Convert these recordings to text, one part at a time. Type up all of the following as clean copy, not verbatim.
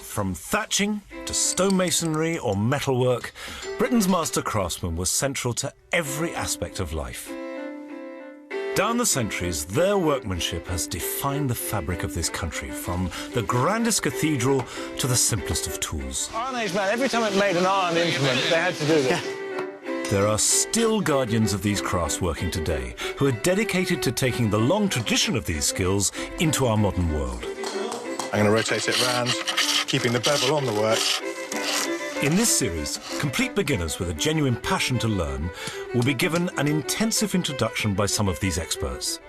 From thatching to stonemasonry or metalwork, Britain's master craftsmen were central to every aspect of life. Down the centuries, their workmanship has defined the fabric of this country, from the grandest cathedral to the simplest of tools. Iron Age man, every time it made an iron instrument, they had to do this. Yeah. There are still guardians of these crafts working today, who are dedicated to taking the long tradition of these skills into our modern world. I'm going to rotate it round, keeping the bevel on the work. In this series, complete beginners with a genuine passion to learn will be given an intensive introduction by some of these experts.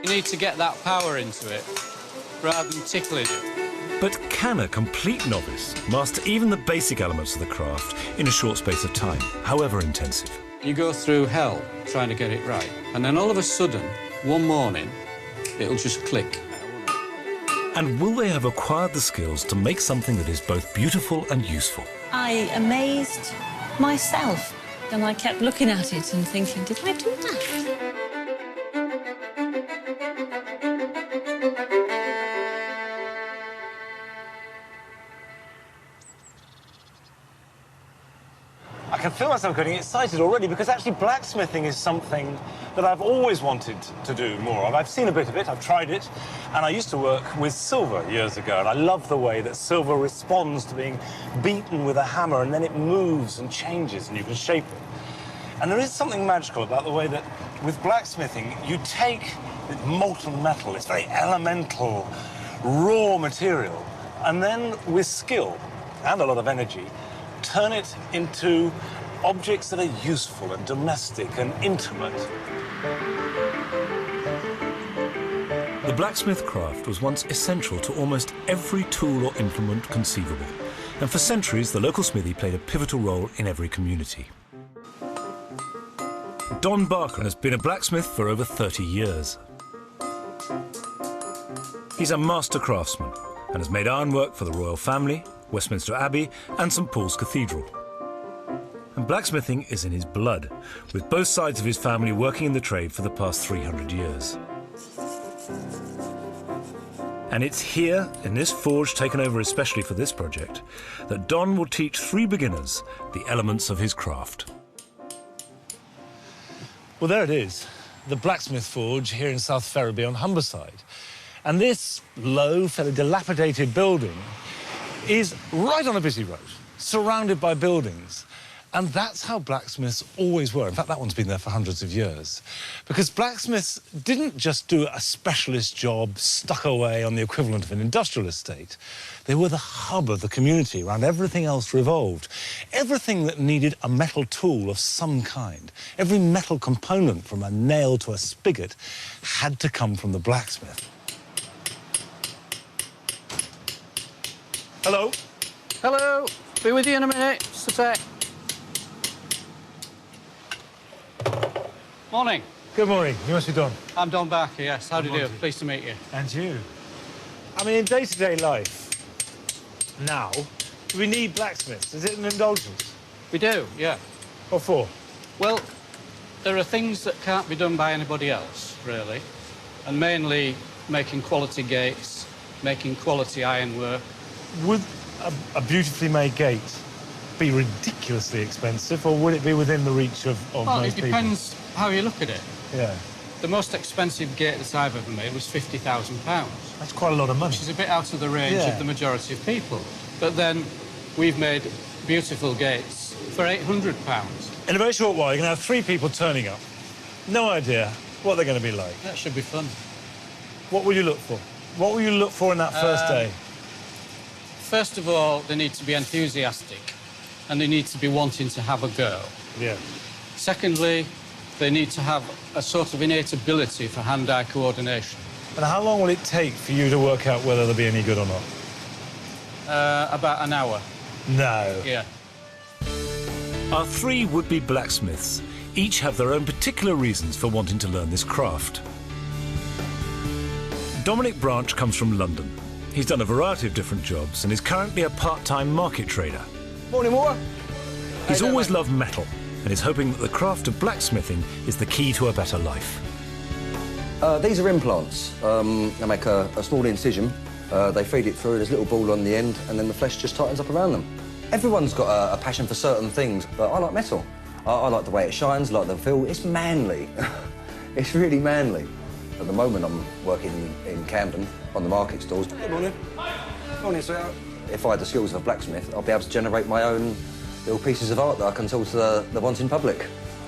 You need to get that power into it, rather than tickling it. But can a complete novice master even the basic elements of the craft in a short space of time, however intensive? You go through hell trying to get it right, and then all of a sudden, one morning, it'll just click. And will they have acquired the skills to make something that is both beautiful and useful? I amazed myself, and I kept looking at it and thinking, did I do that? I can feel myself getting excited already, because actually blacksmithing is something that I've always wanted to do more of. I've seen a bit of it, I've tried it, and I used to work with silver years ago, and I love the way that silver responds to being beaten with a hammer, and then it moves and changes and you can shape it. And there is something magical about the way that with blacksmithing you take molten metal, it's very elemental, raw material, and then with skill and a lot of energy, turn it into objects that are useful and domestic and intimate. The blacksmith craft was once essential to almost every tool or implement conceivable, and for centuries the local smithy played a pivotal role in every community. Don Barker has been a blacksmith for over 30 years. He's a master craftsman and has made ironwork for the royal family, Westminster Abbey and St Paul's Cathedral. And blacksmithing is in his blood, with both sides of his family working in the trade for the past 300 years. And it's here, in this forge taken over especially for this project, that Don will teach 3 beginners the elements of his craft. Well, there it is, the blacksmith forge here in South Ferriby on Humberside. And this low, fairly dilapidated building is right on a busy road, surrounded by buildings. And that's how blacksmiths always were. In fact, that one's been there for hundreds of years. Because blacksmiths didn't just do a specialist job stuck away on the equivalent of an industrial estate. They were the hub of the community. Around everything else revolved. Everything that needed a metal tool of some kind, every metal component from a nail to a spigot, had to come from the blacksmith. Hello. Hello. Be with you in a minute. Just a sec. Morning. Good morning. You must be Don. I'm Don Barker, yes. How do you do? Pleased to meet you. And you. I mean, in day-to-day life, now, we need blacksmiths. Is it an indulgence? We do, yeah. What for? Well, there are things that can't be done by anybody else, really. And mainly making quality gates, making quality ironwork. Would a beautifully made gate be ridiculously expensive, or would it be within the reach of well, most people? It depends how you look at it. Yeah. The most expensive gate that I've ever made was £50,000. That's quite a lot of money. Which is a bit out of the range Yeah. of the majority of people. But then we've made beautiful gates for £800. In a very short while, you're going to have 3 people turning up. No idea what they're going to be like. That should be fun. What will you look for? What will you look for in that first day? First of all, they need to be enthusiastic and they need to be wanting to have a go. Yeah. Secondly, they need to have a sort of innate ability for hand-eye coordination. And how long will it take for you to work out whether they'll be any good or not? About an hour. No. Yeah. Our 3 would-be blacksmiths each have their own particular reasons for wanting to learn this craft. Dominic Branch comes from London. He's done a variety of different jobs and is currently a part-time market trader. Morning, Moore. He's always loved metal and is hoping that the craft of blacksmithing is the key to a better life. These are implants. I make a small incision They feed it through, there's a little ball on the end, and then the flesh just tightens up around them. Everyone's got a passion for certain things, but I like metal. I like the way it shines, like the feel. It's manly. It's really manly. At the moment, I'm working in Camden on the market stalls. Good morning. Morning, sir. If I had the skills of a blacksmith, I'd be able to generate my own little pieces of art that I can sell to the ones in public.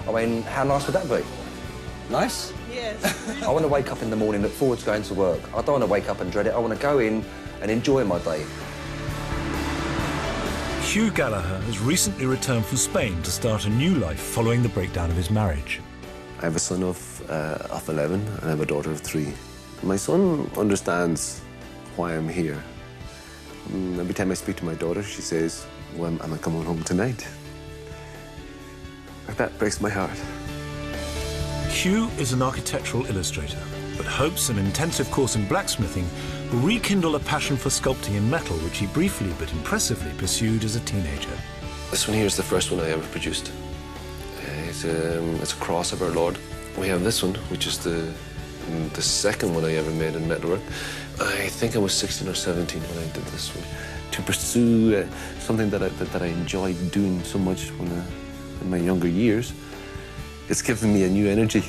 I mean, how nice would that be? Nice? Yes. I want to wake up in the morning, look forward to going to work. I don't want to wake up and dread it. I want to go in and enjoy my day. Hugh Gallagher has recently returned from Spain to start a new life following the breakdown of his marriage. I have a son of 11 and I have a daughter of 3. My son understands why I'm here. Every time I speak to my daughter, she says, "Well, am I coming home tonight?" That breaks my heart. Hugh is an architectural illustrator, but hopes an intensive course in blacksmithing will rekindle a passion for sculpting in metal, which he briefly but impressively pursued as a teenager. This one here is the first one I ever produced. It's a cross of our Lord. We have this one, which is the second one I ever made in metalwork. I think I was 16 or 17 when I did this one. To pursue something that I enjoyed doing so much when in my younger years, it's given me a new energy.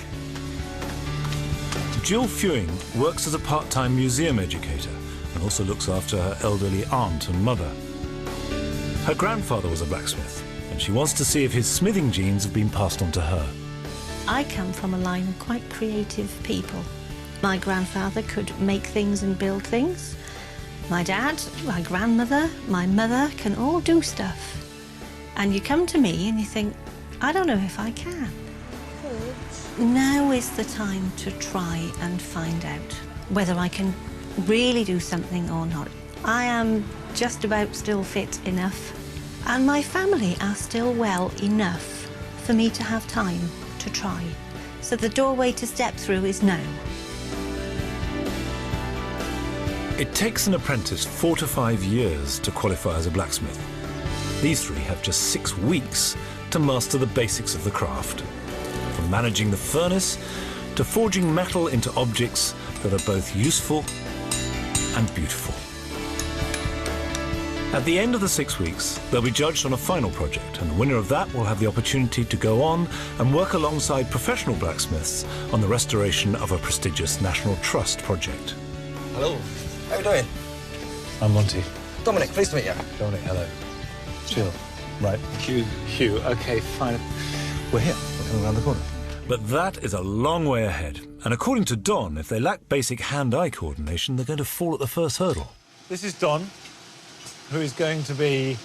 Jill Fewing works as a part-time museum educator and also looks after her elderly aunt and mother. Her grandfather was a blacksmith, and she wants to see if his smithing genes have been passed on to her. I come from a line of quite creative people. My grandfather could make things and build things. My dad, my grandmother, my mother can all do stuff. And you come to me and you think, I don't know if I can. Now is the time to try and find out whether I can really do something or not. I am just about still fit enough, and my family are still well enough for me to have time to try. So the doorway to step through is now. It takes an apprentice 4 to 5 years to qualify as a blacksmith. These 3 have just 6 weeks to master the basics of the craft. From managing the furnace to forging metal into objects that are both useful and beautiful. At the end of the 6 weeks, they'll be judged on a final project, and the winner of that will have the opportunity to go on and work alongside professional blacksmiths on the restoration of a prestigious National Trust project. Hello. How are you doing? I'm Monty. Dominic, pleased to meet you. Dominic, hello. Jill. Right. Hugh. OK, fine. We're here. We're coming around the corner. But that is a long way ahead. And according to Don, if they lack basic hand-eye coordination, they're going to fall at the first hurdle. This is Don, who is going to be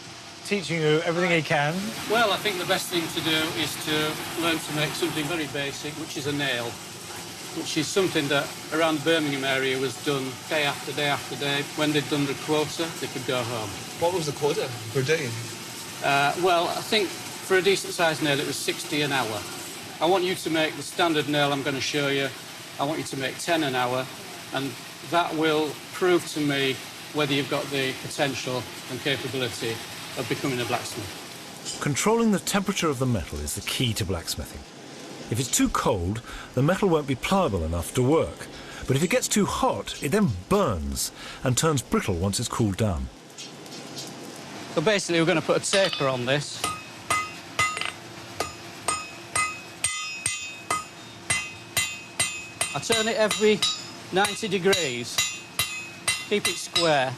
teaching you everything he can. Well, I think the best thing to do is to learn to make something very basic, which is a nail, which is something that around the Birmingham area was done day after day after day. When they'd done the quota, they could go home. What was the quota per day? Well, I think for a decent-sized nail, it was 60 an hour. I want you to make the standard nail I'm going to show you. I want you to make 10 an hour, and that will prove to me whether you've got the potential and capability of becoming a blacksmith. Controlling the temperature of the metal is the key to blacksmithing. If it's too cold, the metal won't be pliable enough to work. But if it gets too hot, it then burns and turns brittle once it's cooled down. So basically, we're going to put a taper on this. I turn it every 90 degrees. Keep it square.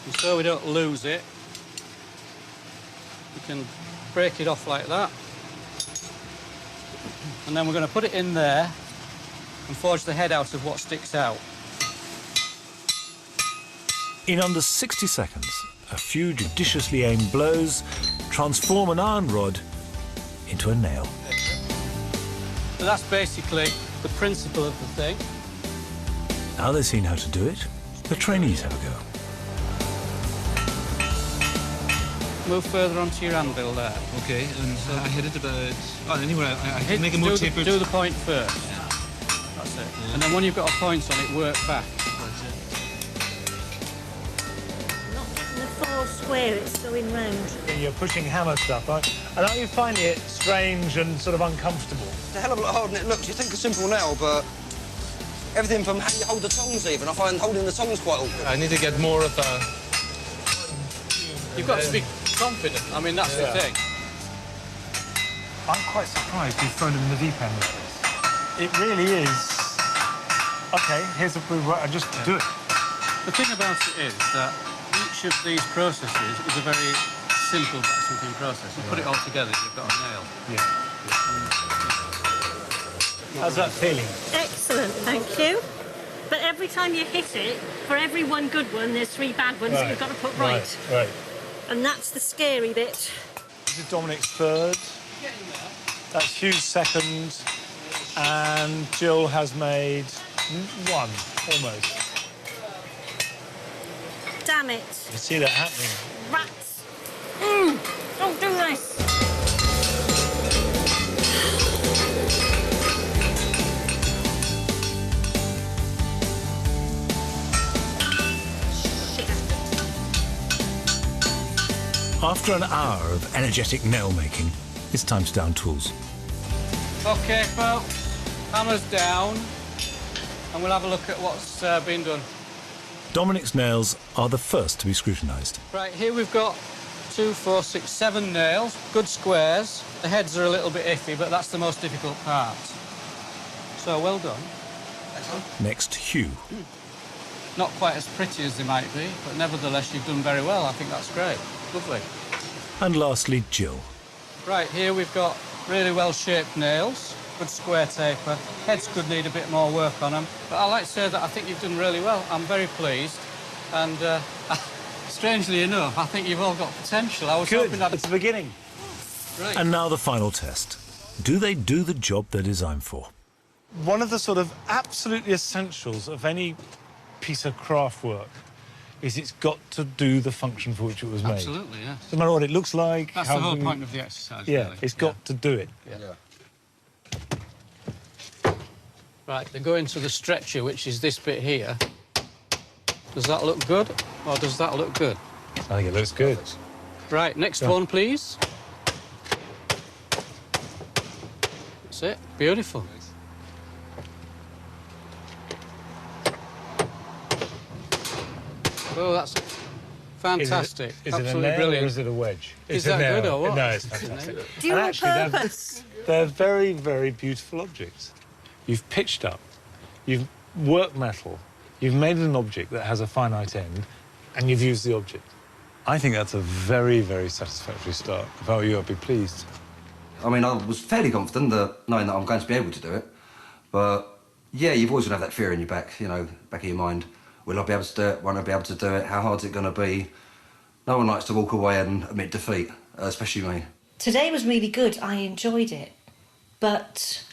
And so we don't lose it. You can break it off like that. And then we're going to put it in there and forge the head out of what sticks out. In under 60 seconds, a few judiciously aimed blows transform an iron rod into a nail. So that's basically the principle of the thing. Now they've seen how to do it, the trainees have a go. Move further onto your anvil there. Okay, and so I hit it about... Oh, anyway, I can make it more tapered. Do the point first. Yeah. That's it. Yeah. And then when you've got a point on it, work back. That's it. Not getting the full square, it's going round. You're pushing hammer stuff, right? And are you finding it strange and sort of uncomfortable? a hell of a lot harder than it looks. You think a simple nail, but everything from how you hold the tongs even. I find holding the tongs quite awkward. I need to get more of a... You've got to be confident. I mean, that's the thing. I'm quite surprised you've thrown him in the deep end like this. It really is... OK, here's a proof. I just do it. The thing about it is that each of these processes is a very simple blacksmithing process. You put it all together, you've got a nail. Yeah. How's that feeling? Excellent, thank you. But every time you hit it, for every one good one, there's 3 bad ones that you've got to put right. Right. And that's the scary bit. This is Dominic's third. That's Hugh's second. And Jill has made 1, almost. Damn it. You see that happening. Rats. Don't do this. After an hour of energetic nail making, it's time to down tools. OK, folks, hammer's down, and we'll have a look at what's been done. Dominic's nails are the first to be scrutinised. Right, here we've got 2, 4, 6, 7 nails, good squares. The heads are a little bit iffy, but that's the most difficult part. So, well done. Next, Hugh. Not quite as pretty as they might be, but nevertheless, you've done very well. I think that's great. Lovely. And lastly, Jill. Right, here we've got really well-shaped nails, good square taper. Heads could need a bit more work on them, but I like to say that I think you've done really well. I'm very pleased, and strangely enough, I think you've all got potential. I was hoping that... It's the beginning. Right. And now the final test. Do they do the job they're designed for? One of the sort of absolutely essentials of any piece of craft work is it's got to do the function for which it was made. Absolutely, yeah. No matter what it looks like. That's the whole point of the exercise, Yeah, really. it's got to do it. Right, they go into the stretcher, which is this bit here. Does that look good, or does that look good? I think it looks good. Right, next one, please. That's it. Beautiful. Oh, that's fantastic. Is it Absolutely a nail brilliant. or is it a wedge? Is that good or what? No, it's fantastic. Do you And on actually, purpose? They're very, very beautiful objects. You've pitched up, you've worked metal, you've made an object that has a finite end, and you've used the object. I think that's a very, very satisfactory start. If I were you, I'd be pleased. I mean, I was fairly confident that knowing that I'm going to be able to do it, but yeah, you've always got to have that fear in your back, you know, back of your mind. Will I be able to do it? Won't I be able to do it? How hard's it going to be? No one likes to walk away and admit defeat, especially me. Today was really good. I enjoyed it. But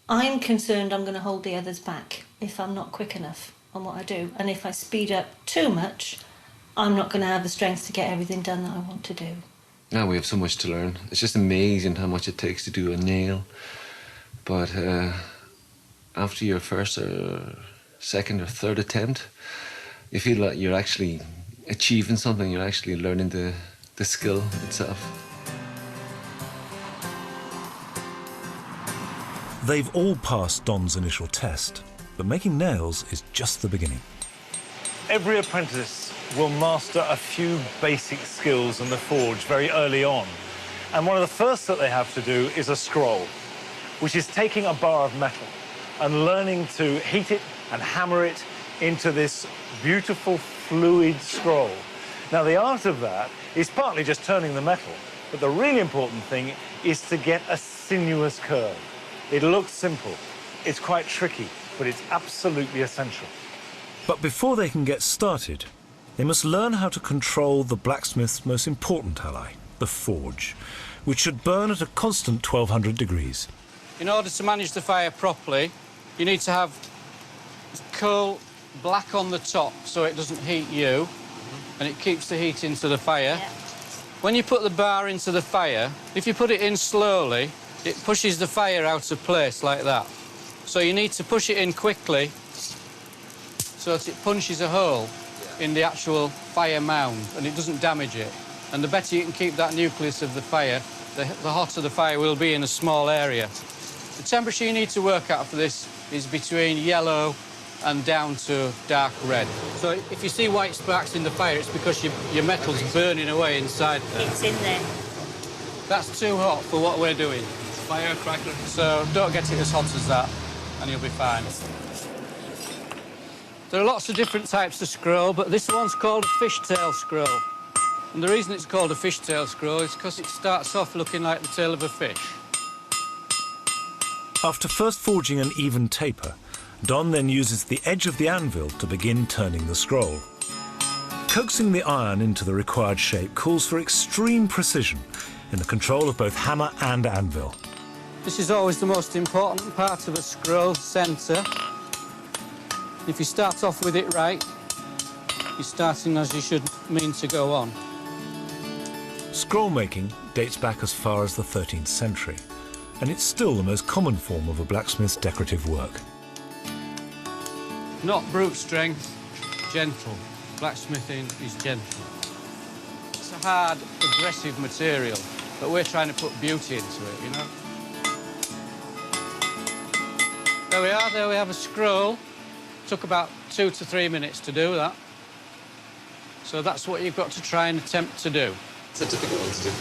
I'm concerned I'm going to hold the others back if I'm not quick enough on what I do. And if I speed up too much, I'm not going to have the strength to get everything done that I want to do. Now we have so much to learn. It's just amazing how much it takes to do a nail. But after your first or second or third attempt, you feel like you're actually achieving something. You're actually learning the skill itself. They've all passed Don's initial test, but making nails is just the beginning. Every apprentice will master a few basic skills in the forge very early on. And one of the first that they have to do is a scroll, which is taking a bar of metal and learning to heat it and hammer it into this beautiful fluid scroll. Now, the art of that is partly just turning the metal, but the really important thing is to get a sinuous curve. It looks simple, it's quite tricky, but it's absolutely essential. But before they can get started, they must learn how to control the blacksmith's most important ally, the forge, which should burn at a constant 1200 degrees. In order to manage the fire properly, you need to have coal black on the top so it doesn't heat you, and it keeps the heat into the fire. Yeah. When you put the bar into the fire, if you put it in slowly, it pushes the fire out of place like that. So you need to push it in quickly so that it punches a hole in the actual fire mound and it doesn't damage it. And the better you can keep that nucleus of the fire, the hotter the fire will be in a small area. The temperature you need to work at for this is between yellow and down to dark red. So if you see white sparks in the fire, it's because your metal's burning away inside there. It's in there. That's too hot for what we're doing. Firecracker. So don't get it as hot as that, and you'll be fine. There are lots of different types of scroll, but this one's called a fishtail scroll. And the reason it's called a fishtail scroll is because it starts off looking like the tail of a fish. After first forging an even taper, Don then uses the edge of the anvil to begin turning the scroll. Coaxing the iron into the required shape calls for extreme precision in the control of both hammer and anvil. This is always the most important part of a scroll centre. If you start off with it right, you're starting as you should mean to go on. Scroll making dates back as far as the 13th century, and it's still the most common form of a blacksmith's decorative work. Not brute strength, gentle. Blacksmithing is gentle. It's a hard, aggressive material, but we're trying to put beauty into it, you know? There we are, there we have a scroll. Took about 2 to 3 minutes to do that. So that's what you've got to try and attempt to do. It's a difficult one to do.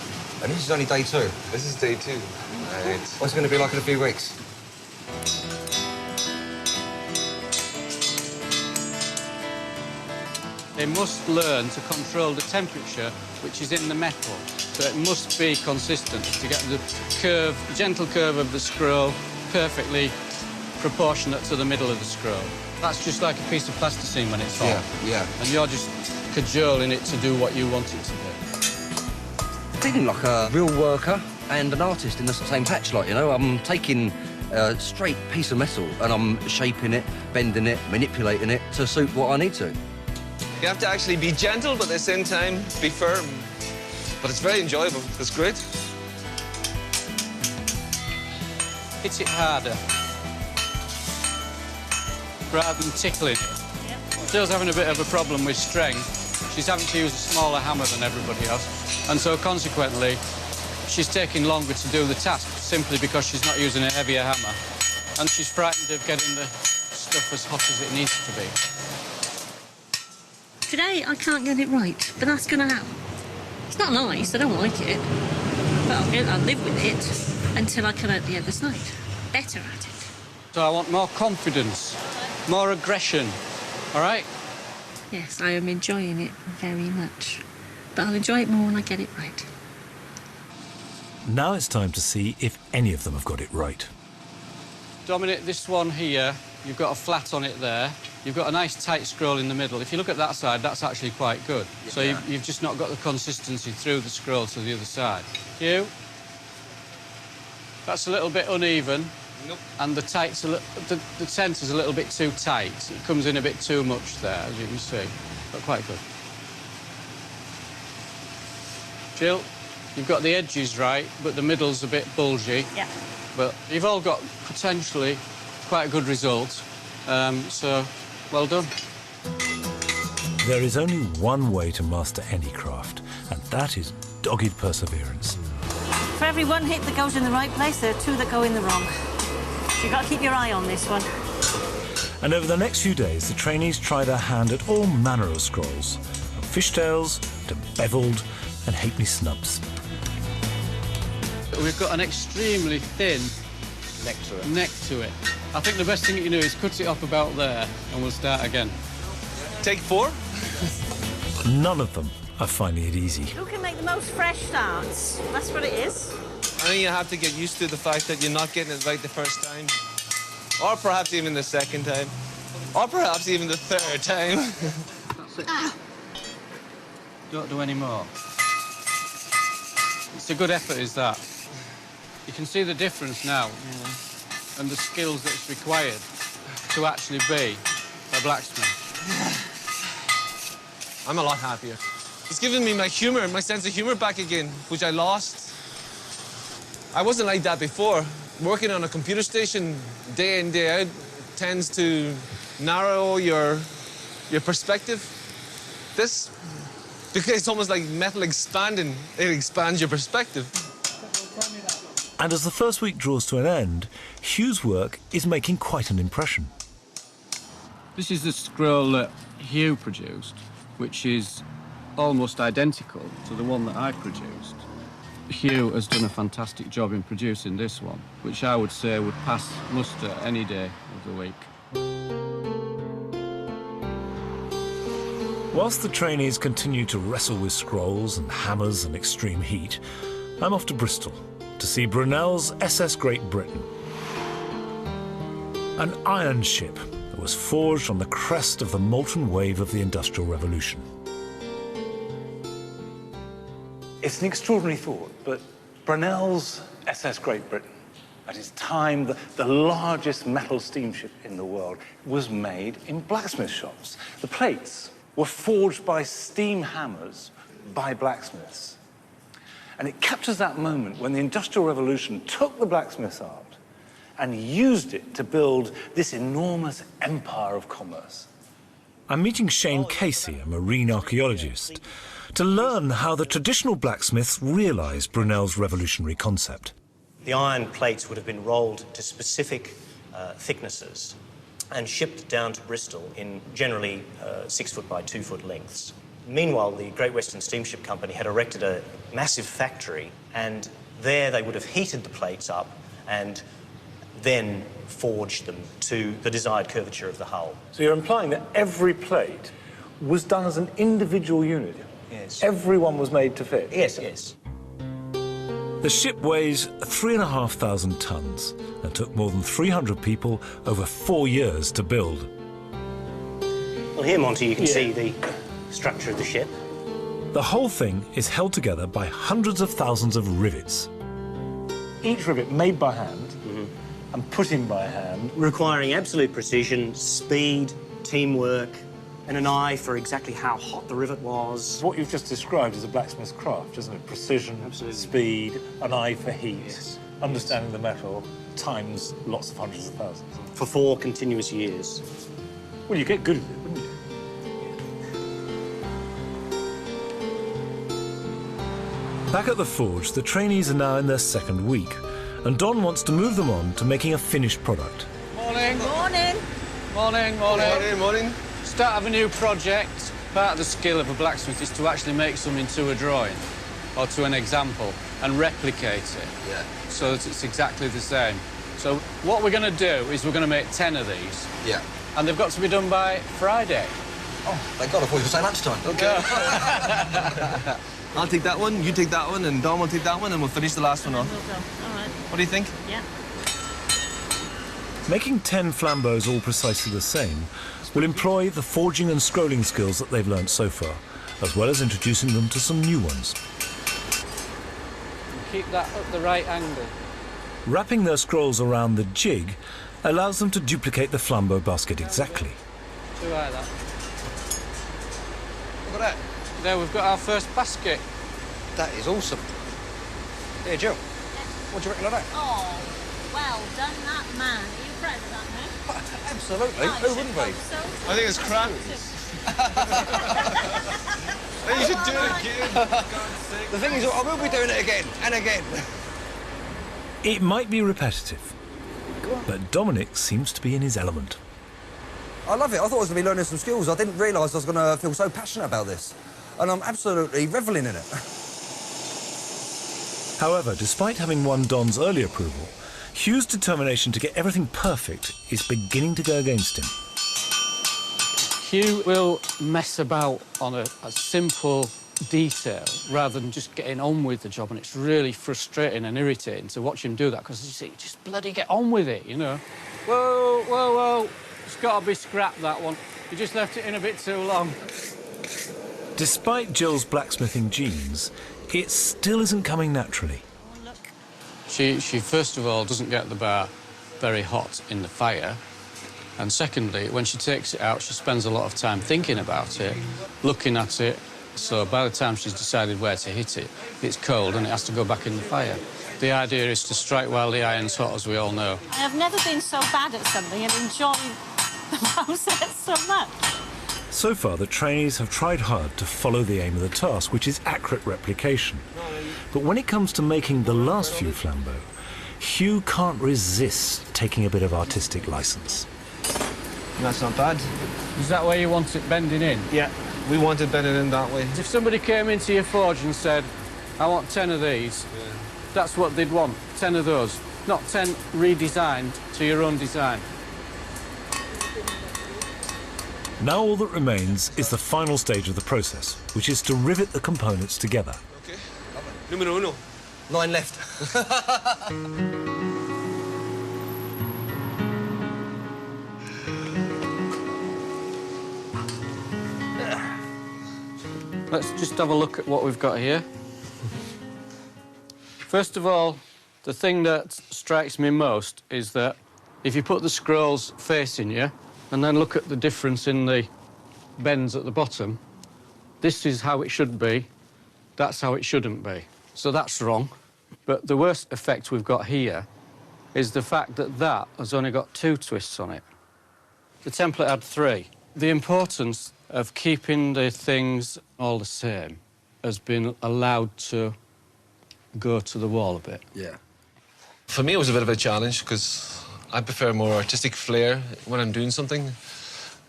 And this is only day 2. This is day 2. Right. What's it going to be like in a few weeks? They must learn to control the temperature which is in the metal. So it must be consistent to get the curve, the gentle curve of the scroll perfectly proportionate to the middle of the scroll. That's just like a piece of plasticine when it's hot. Yeah. And you're just cajoling it to do what you want it to do. Feeling like a real worker and an artist in the same patch, like, you know. I'm taking a straight piece of metal and I'm shaping it, bending it, manipulating it to suit what I need to. You have to actually be gentle, but at the same time, be firm. But it's very enjoyable. It's great. Hit it harder, rather than tickling it. Yep. Jill's having a bit of a problem with strength. She's having to use a smaller hammer than everybody else, and so consequently, she's taking longer to do the task simply because she's not using a heavier hammer, and she's frightened of getting the stuff as hot as it needs to be. Today I can't get it right, but that's going to happen. It's not nice, I don't like it, but I'll live with it until I come out the other side, better at it. So I want more confidence, more aggression, all right? Yes, I am enjoying it very much, but I'll enjoy it more when I get it right. Now it's time to see if any of them have got it right. Dominic, this one here, you've got a flat on it there. You've got a nice tight scroll in the middle. If you look at that side, that's actually quite good. Yeah. So you've just not got the consistency through the scroll to the other side. You? That's a little bit uneven. Nope. And the centre's a little bit too tight. It comes in a bit too much there, as you can see. But quite good. Jill, you've got the edges right, but the middle's a bit bulgy. Yeah. But you've all got potentially quite a good result. So, well done. There is only one way to master any craft, and that is dogged perseverance. For every one hit that goes in the right place, there are 2 that go in the wrong. So you've got to keep your eye on this one. And over the next few days, the trainees try their hand at all manner of scrolls, from fishtails to beveled and halfpenny snubs. We've got an extremely thin neck to it. I think the best thing you can do is cut it off about there, and we'll start again. Take 4. None of them are finding it easy. Who can make the most fresh starts? That's what it is. I think you have to get used to the fact that you're not getting it right the first time. Or perhaps even the second time. Or perhaps even the third time. That's it. Ah. Don't do any more. It's a good effort, is that? You can see the difference now, and the skills that's required to actually be a blacksmith. I'm a lot happier. It's given me my humour, my sense of humour back again, which I lost. I wasn't like that before. Working on a computer station day in, day out tends to narrow your perspective. This, because it's almost like metal expanding, it expands your perspective. And as the first week draws to an end, Hugh's work is making quite an impression. This is the scroll that Hugh produced, which is almost identical to the one that I produced. Hugh has done a fantastic job in producing this one, which I would say would pass muster any day of the week. Whilst the trainees continue to wrestle with scrolls and hammers and extreme heat, I'm off to Bristol to see Brunel's SS Great Britain. An iron ship that was forged on the crest of the molten wave of the Industrial Revolution. It's an extraordinary thought, but Brunel's SS Great Britain, at its time the largest metal steamship in the world, was made in blacksmith shops. The plates were forged by steam hammers by blacksmiths. And it captures that moment when the Industrial Revolution took the blacksmith's art and used it to build this enormous empire of commerce. I'm meeting Shane Casey, a marine archaeologist, to learn how the traditional blacksmiths realised Brunel's revolutionary concept. The iron plates would have been rolled to specific thicknesses and shipped down to Bristol in generally 6 foot by 2 foot lengths. Meanwhile, the Great Western Steamship Company had erected a massive factory, and there they would have heated the plates up and then forged them to the desired curvature of the hull. So you're implying that every plate was done as an individual unit? Yes. Everyone was made to fit? Yes, yes. The ship weighs 3,500 tons and took more than 300 people over 4 years to build. Well, here, Monty, you can see the structure of the ship. The whole thing is held together by hundreds of thousands of rivets. Each rivet made by hand and put in by hand. Requiring absolute precision, speed, teamwork, and an eye for exactly how hot the rivet was. What you've just described is a blacksmith's craft, isn't it? Precision, Absolutely. speed, an eye for heat, Yes. understanding the metal, times lots of hundreds of thousands. For 4 continuous years. Well, you get good at it, wouldn't you? Back at the forge, the trainees are now in their 2nd week, and Don wants to move them on to making a finished product. Morning. Morning. Morning, morning. Morning, morning. Start of a new project. Part of the skill of a blacksmith is to actually make something to a drawing or to an example and replicate it. Yeah. So that it's exactly the same. So what we're going to do is we're going to make 10 of these. Yeah. And they've got to be done by Friday. Oh, thank God, I thought you were saying lunchtime. Okay. I'll take that one, you take that one, and Dom will take that one, and we'll finish the last one off. All right. What do you think? Yeah. Making 10 flambeaux all precisely the same will employ the forging and scrolling skills that they've learnt so far, as well as introducing them to some new ones. Keep that at the right angle. Wrapping their scrolls around the jig allows them to duplicate the flambeau basket exactly. Too high, that. Look at that. There, we've got our first basket. That is awesome. Here, Jill, what do you reckon of that? Oh, well done, that man. Are you proud of that, man? Absolutely. I Who should wouldn't be? hope so. I think it's crap. Hey, you should do it again, for God's sake. The thing is, I will be doing it again and again. It might be repetitive, but Dominic seems to be in his element. I love it. I thought I was going to be learning some skills. I didn't realise I was going to feel so passionate about this. And I'm absolutely revelling in it. However, despite having won Don's early approval, Hugh's determination to get everything perfect is beginning to go against him. Hugh will mess about on a simple detail rather than just getting on with the job, and it's really frustrating and irritating to watch him do that because you see, just bloody get on with it, you know. Whoa, whoa, whoa. It's got to be scrapped, that one. You just left it in a bit too long. Despite Jill's blacksmithing genes, it still isn't coming naturally. Oh, look. She first of all, doesn't get the bar very hot in the fire. And secondly, when she takes it out, she spends a lot of time thinking about it, looking at it. So by the time she's decided where to hit it, it's cold and it has to go back in the fire. The idea is to strike while the iron's hot, as we all know. I have never been so bad at something and enjoyed the process so much. So far, the trainees have tried hard to follow the aim of the task, which is accurate replication. But when it comes to making the last few flambeaux, Hugh can't resist taking a bit of artistic license. That's not bad. Is that where you want it bending in? Yeah, we wanted bending in that way. If somebody came into your forge and said, I want 10 of these, that's what they'd want, 10 of those. Not 10 redesigned to your own design. Now all that remains is the final stage of the process, which is to rivet the components together. Okay. Numero uno. 9 left. Let's just have a look at what we've got here. First of all, the thing that strikes me most is that if you put the scrolls facing you and then look at the difference in the bends at the bottom, this is how it should be, that's how it shouldn't be. So that's wrong. But the worst effect we've got here is the fact that that has only got 2 twists on it. The template had 3. The importance of keeping the things all the same has been allowed to go to the wall a bit. Yeah. For me, it was a bit of a challenge because I prefer more artistic flair when I'm doing something.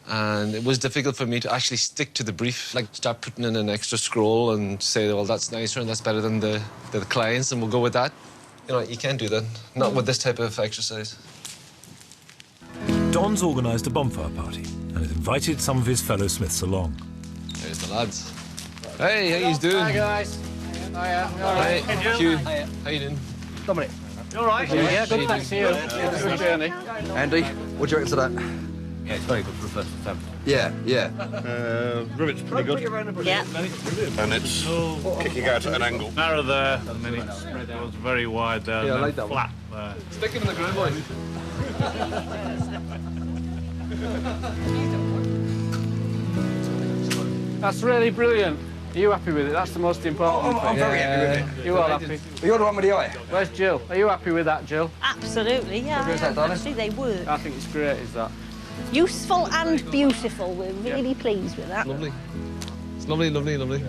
And it was difficult for me to actually stick to the brief, like start putting in an extra scroll and say, well, that's nicer and that's better than the clients, and we'll go with that. You know, you can't do that, not with this type of exercise. Don's organised a bonfire party and has invited some of his fellow smiths along. There's the lads. Hey, how you doing? Hi, guys. Hiya. Hi, Hugh. How you doing? Dominic. You all right? Yeah, good, thanks to you. Good journey. Andy, what do you reckon to that? Yeah, it's very good for a first attempt. Yeah, yeah. Rivet's pretty good. Yeah. And it's kicking out at an angle. Narrow there, and then it goes very wide there. Yeah, I and like then that one. flat there. Stick him in the ground, boy. That's really brilliant. Are you happy with it? That's the most important thing. I'm very happy with it. You are happy? You're the one with the eye. Where's Jill? Are you happy with that, Jill? Absolutely, yeah. What is that, darling? Actually, they work. I think it's great, is that? Useful and beautiful. We're really pleased with that. Lovely. It's lovely, lovely, lovely.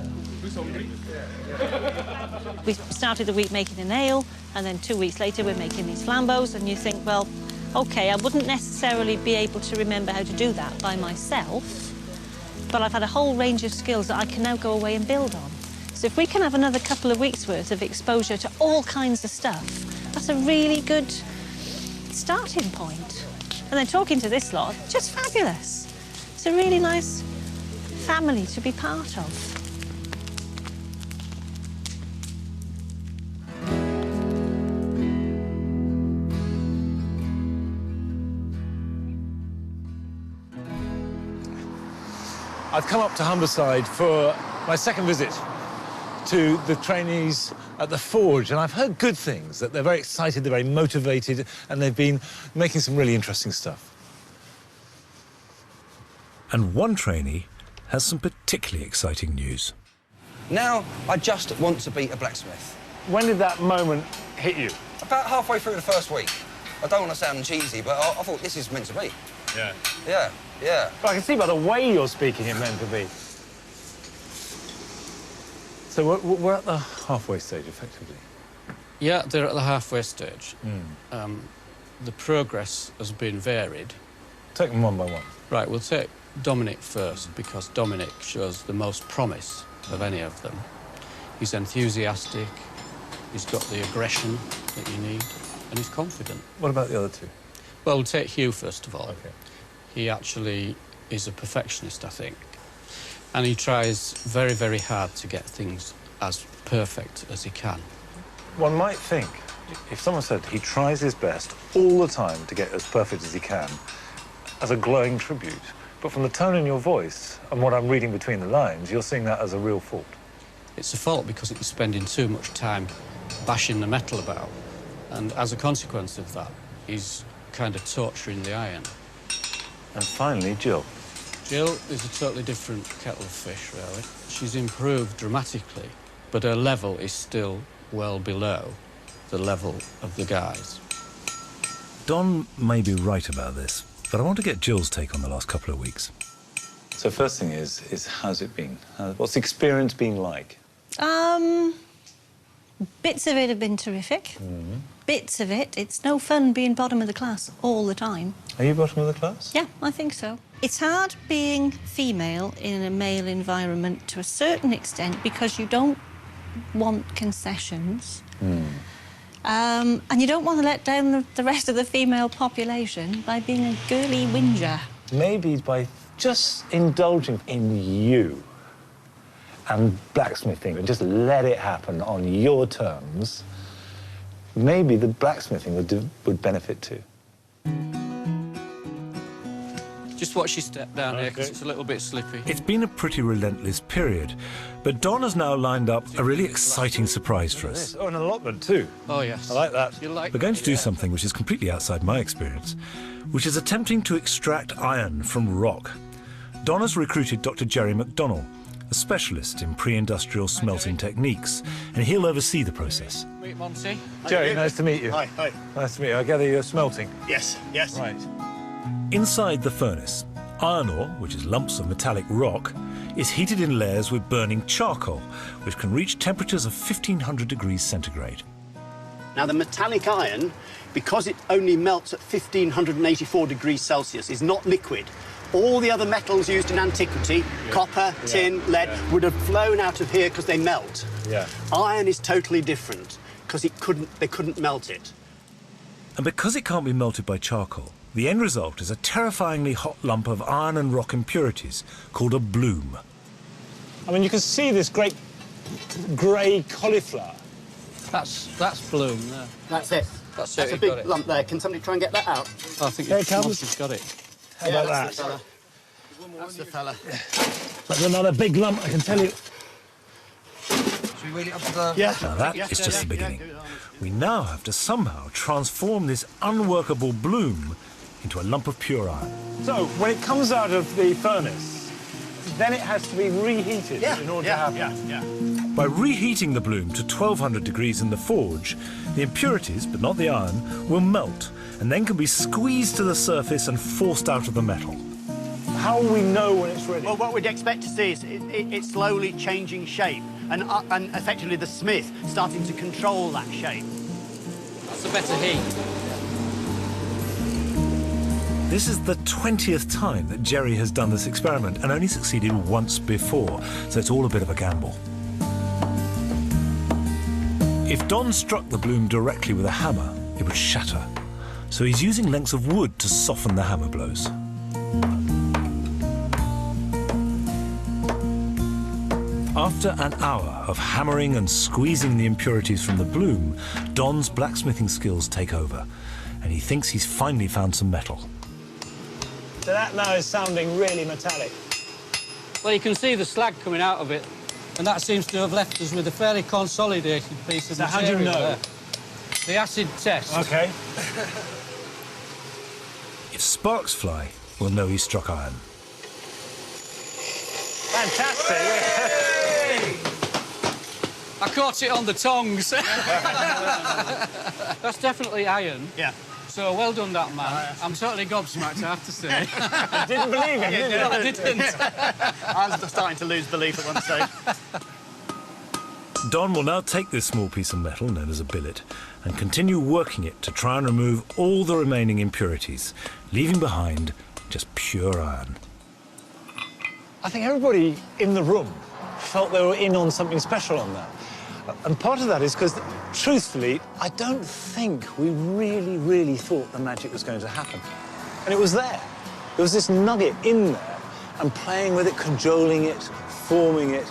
We started the week making a nail, and then 2 weeks later we're making these flambeaux, and you think, well, OK, I wouldn't necessarily be able to remember how to do that by myself, but I've had a whole range of skills that I can now go away and build on. So if we can have another couple of weeks' worth of exposure to all kinds of stuff, that's a really good starting point. And then talking to this lot, just fabulous. It's a really nice family to be part of. I've come up to Humberside for my second visit to the trainees at the forge, and I've heard good things, that they're very excited, they're very motivated, and they've been making some really interesting stuff. And one trainee has some particularly exciting news. Now, I just want to be a blacksmith. When did that moment hit you? About halfway through the first week. I don't want to sound cheesy, but I thought this is meant to be. Yeah. Yeah, yeah. Well, I can see by the way you're speaking it meant to be. So we're at the halfway stage, effectively. Yeah, they're at the halfway stage. The progress has been varied. Take them one by one. Right, we'll take Dominic first, because Dominic shows the most promise of any of them. He's enthusiastic, he's got the aggression that you need, and he's confident. What about the other two? Well, we'll take Hugh first of all. OK. He actually is a perfectionist, I think. And he tries very, very hard to get things as perfect as he can. One might think, if someone said he tries his best all the time to get as perfect as he can, as a glowing tribute, but from the tone in your voice and what I'm reading between the lines, you're seeing that as a real fault. It's a fault because he's spending too much time bashing the metal about. And as a consequence of that, he's kind of torturing the iron. And finally, Jill. Jill is a totally different kettle of fish, really. She's improved dramatically, but her level is still well below the level of the guys. Don may be right about this, but I want to get Jill's take on the last couple of weeks. So first thing is how's it been? What's the experience been like? Bits of it have been terrific. Bits of it, it's no fun being bottom of the class all the time. Are you bottom of the class? Yeah, I think so. It's hard being female in a male environment to a certain extent because you don't want concessions. And you don't want to let down the rest of the female population by being a girly whinger. Maybe by just indulging in you and blacksmithing and just let it happen on your terms, maybe the blacksmithing would benefit too. Just watch your step down here, because it's a little bit slippy. It's been a pretty relentless period, but Don has now lined up a really exciting surprise for us. Oh, an allotment too. Oh, yes. I like that. You like We're going to do something which is completely outside my experience, which is attempting to extract iron from rock. Don has recruited Dr. Jerry McDonnell, a specialist in pre-industrial smelting techniques, and he'll oversee the process. Meet Monty. Jerry, nice to meet you. Hi, hi. Nice to meet you. I gather you're smelting. Yes, yes. Right. Inside the furnace, iron ore, which is lumps of metallic rock, is heated in layers with burning charcoal, which can reach temperatures of 1500 degrees centigrade. Now, the metallic iron, because it only melts at 1584 degrees Celsius, is not liquid. All the other metals used in antiquity, copper, tin, lead, would have flown out of here because they melt. Iron is totally different because they couldn't melt it. And because it can't be melted by charcoal, the end result is a terrifyingly hot lump of iron and rock impurities called a bloom. I mean, you can see this great grey cauliflower. That's bloom there. That's it. That's a big lump there. Can somebody try and get that out? I think Monty's got it. How about that? That's the fella. That's another big lump, I can tell you. Should we wheel it up to the... Yeah. Now that is just the beginning. We now have to somehow transform this unworkable bloom into a lump of pure iron. So, when it comes out of the furnace, then it has to be reheated in order to happen. By reheating the bloom to 1200 degrees in the forge, the impurities, but not the iron, will melt and then can be squeezed to the surface and forced out of the metal. How will we know when it's ready? Well, what we'd expect to see is it slowly changing shape and effectively the smith starting to control that shape. That's a better heat. This is the 20th time that Jerry has done this experiment and only succeeded once before, so it's all a bit of a gamble. If Don struck the bloom directly with a hammer, it would shatter. So he's using lengths of wood to soften the hammer blows. After an hour of hammering and squeezing the impurities from the bloom, Don's blacksmithing skills take over, and he thinks he's finally found some metal. So that now is sounding really metallic. Well, you can see the slag coming out of it, and that seems to have left us with a fairly consolidated piece of material. How do you know? There. The acid test. OK. If sparks fly, we'll know he struck iron. Fantastic! I caught it on the tongs. That's definitely iron. Yeah. So well done, that man. I'm totally gobsmacked, I have to say. Didn't believe it, did you? No, I didn't. I was starting to lose belief at one stage. Don will now take this small piece of metal, known as a billet, and continue working it to try and remove all the remaining impurities, leaving behind just pure iron. I think everybody in the room felt they were in on something special on that. And part of that is because, truthfully, I don't think we really thought the magic was going to happen. And it was there. There was this nugget in there, and playing with it, cajoling it, forming it,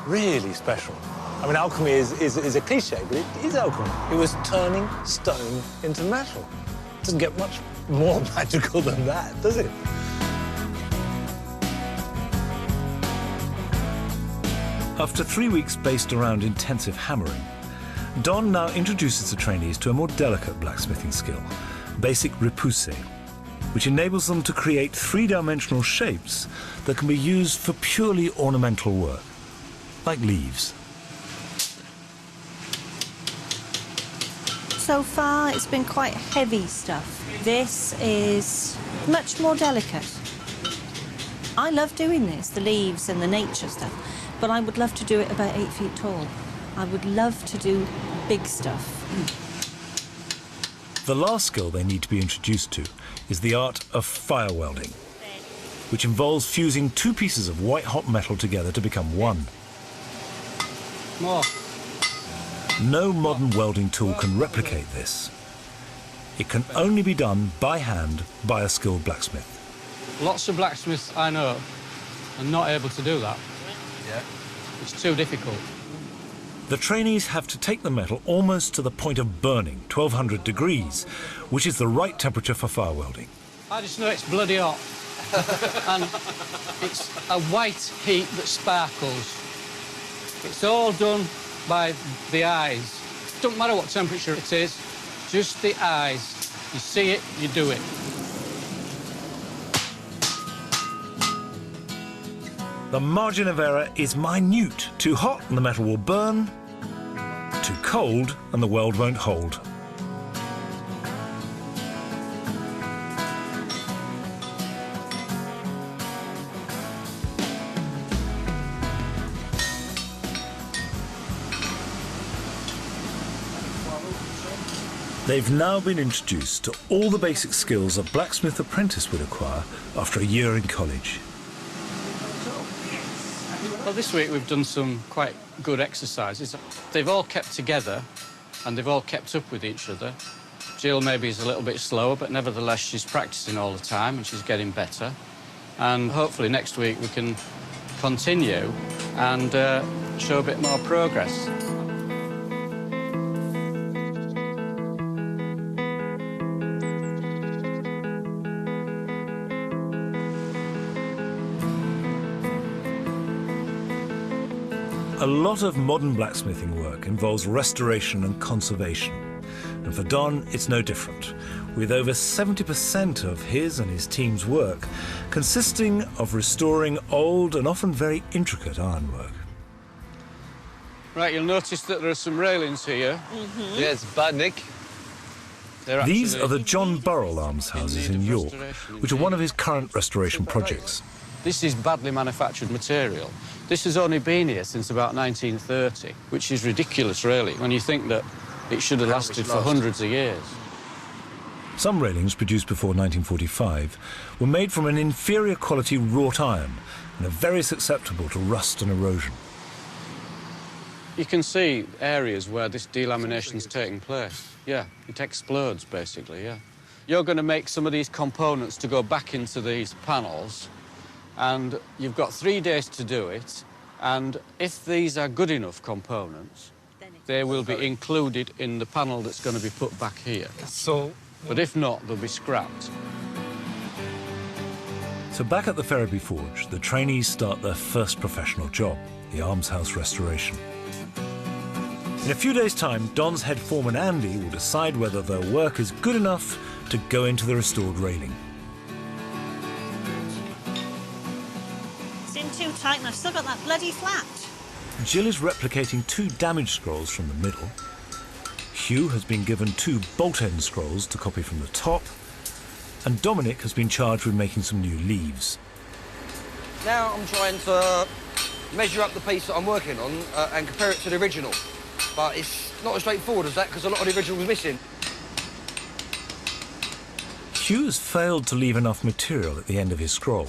really special. I mean, alchemy is a cliche, but it is alchemy. It was turning stone into metal. It doesn't get much more magical than that, does it? After 3 weeks based around intensive hammering, Don now introduces the trainees to a more delicate blacksmithing skill, basic repoussé, which enables them to create three-dimensional shapes that can be used for purely ornamental work, like leaves. So far, it's been quite heavy stuff. This is much more delicate. I love doing this, the leaves and the nature stuff, but I would love to do it about 8 feet tall. I would love to do big stuff. The last skill they need to be introduced to is the art of fire welding, which involves fusing two pieces of white-hot metal together to become one. More. No modern welding tool can replicate this. It can only be done by hand by a skilled blacksmith. Lots of blacksmiths I know are not able to do that. Yeah. It's too difficult. The trainees have to take the metal almost to the point of burning, 1200 degrees, which is the right temperature for fire welding. I just know it's bloody hot. And it's a white heat that sparkles. It's all done by the eyes. It doesn't matter what temperature it is, just the eyes. You see it, you do it. The margin of error is minute. Too hot and the metal will burn. Too cold and the weld won't hold. They've now been introduced to all the basic skills a blacksmith apprentice would acquire after a year in college. Well, this week we've done some quite good exercises. They've all kept together and they've all kept up with each other. Jill maybe is a little bit slower, but nevertheless she's practicing all the time and she's getting better. And hopefully next week we can continue and show a bit more progress. A lot of modern blacksmithing work involves restoration and conservation. And for Don, it's no different, with over 70% of his and his team's work consisting of restoring old and often very intricate ironwork. Right, you'll notice that there are some railings here. Yeah, it's bad, Nick. These are the John Burrell almshouses in York, which are one of his current restoration projects. This is badly manufactured material. This has only been here since about 1930, which is ridiculous, really, when you think that it should have lasted for hundreds of years. Some railings produced before 1945 were made from an inferior quality wrought iron and are very susceptible to rust and erosion. You can see areas where this delamination is taking place. Yeah, it explodes, basically, yeah. You're going to make some of these components to go back into these panels, and you've got 3 days to do it, and if these are good enough components, they will be included in the panel that's going to be put back here. But if not, they'll be scrapped. So back at the Ferriby Forge, the trainees start their first professional job, the almshouse restoration. In a few days' time, Don's head foreman Andy will decide whether their work is good enough to go into the restored railing. It's in too tight and I've still got that bloody flat. Jill is replicating 2 damaged scrolls from the middle. Hugh has been given 2 bolt-end scrolls to copy from the top. And Dominic has been charged with making some new leaves. Now I'm trying to measure up the piece that I'm working on and compare it to the original. But it's not as straightforward as that because a lot of the original was missing. Hugh has failed to leave enough material at the end of his scroll,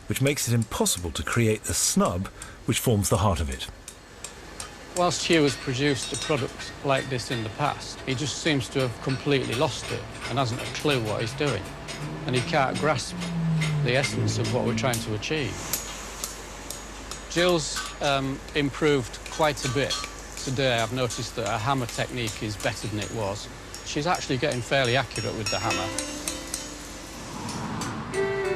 which makes it impossible to create the snub which forms the heart of it. Whilst Hugh has produced a product like this in the past, he just seems to have completely lost it and hasn't a clue what he's doing. And he can't grasp the essence of what we're trying to achieve. Jill's improved quite a bit. Today I've noticed that her hammer technique is better than it was. She's actually getting fairly accurate with the hammer.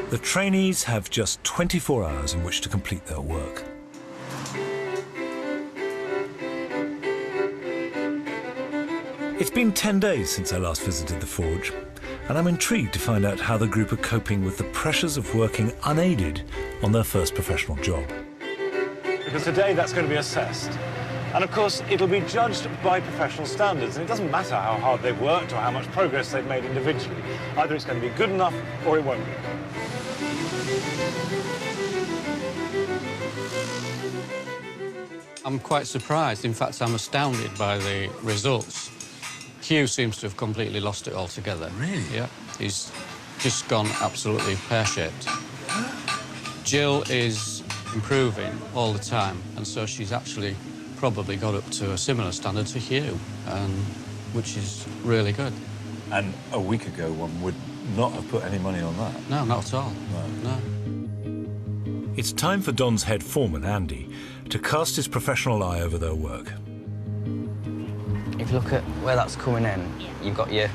The trainees have just 24 hours in which to complete their work. It's been 10 days since I last visited the forge, and I'm intrigued to find out how the group are coping with the pressures of working unaided on their first professional job. Because today that's going to be assessed. And of course, it'll be judged by professional standards, and it doesn't matter how hard they've worked or how much progress they've made individually. Either it's going to be good enough or it won't be. I'm quite surprised. In fact, I'm astounded by the results. Hugh seems to have completely lost it altogether. Really? Yeah. He's just gone absolutely pear-shaped. Jill is improving all the time, and so she's actually probably got up to a similar standard to Hugh, which is really good. And a week ago, one would not have put any money on that. No, not at all. No. It's time for Don's head foreman, Andy, to cast his professional eye over their work. If you look at where that's coming in, you've got your